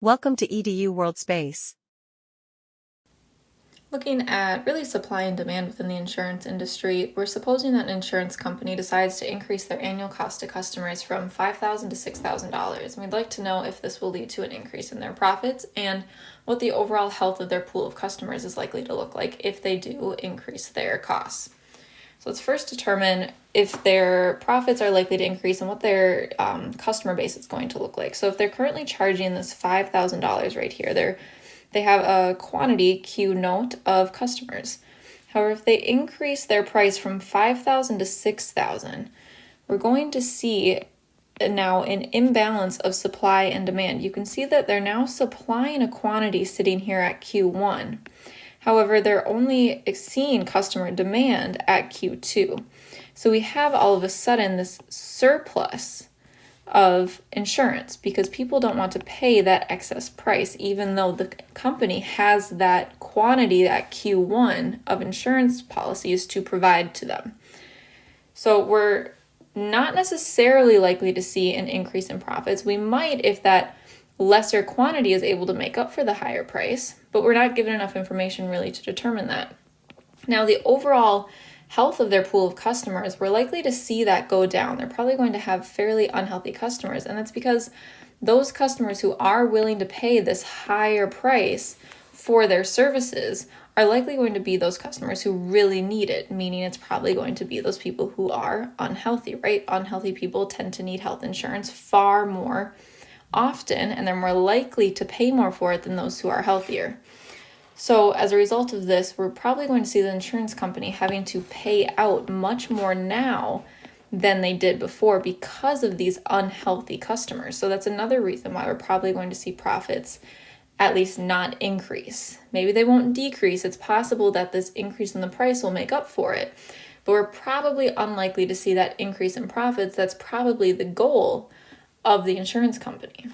Welcome to EDU World Space. Looking at really supply and demand within the insurance industry, we're supposing that an insurance company decides to increase their annual cost to customers from $5,000 to $6,000. And we'd like to know if this will lead to an increase in their profits and what the overall health of their pool of customers is likely to look like if they do increase their costs. So let's first determine if their profits are likely to increase and what their customer base is going to look like. So if they're currently charging this $5,000 right here, they have a quantity Q note of customers. However, if they increase their price from 5,000 to 6,000, we're going to see now an imbalance of supply and demand. You can see that they're now supplying a quantity sitting here at Q1. However, they're only seeing customer demand at Q2. So we have all of a sudden this surplus of insurance because people don't want to pay that excess price, even though the company has that quantity at Q1 of insurance policies to provide to them. So we're not necessarily likely to see an increase in profits. We might if that lesser quantity is able to make up for the higher price, but we're not given enough information really to determine that. Now, the overall health of their pool of customers, we're likely to see that go down. They're probably going to have fairly unhealthy customers, and that's because those customers who are willing to pay this higher price for their services are likely going to be those customers who really need it, meaning it's probably going to be those people who are unhealthy, right? Unhealthy people tend to need health insurance far more often, and they're more likely to pay more for it than those who are healthier. So as a result of this, we're probably going to see the insurance company having to pay out much more now than they did before because of these unhealthy customers. So that's another reason why we're probably going to see profits at least not increase. Maybe they won't decrease. It's possible that this increase in the price will make up for it, but we're probably unlikely to see that increase in profits. That's probably the goal of the insurance company.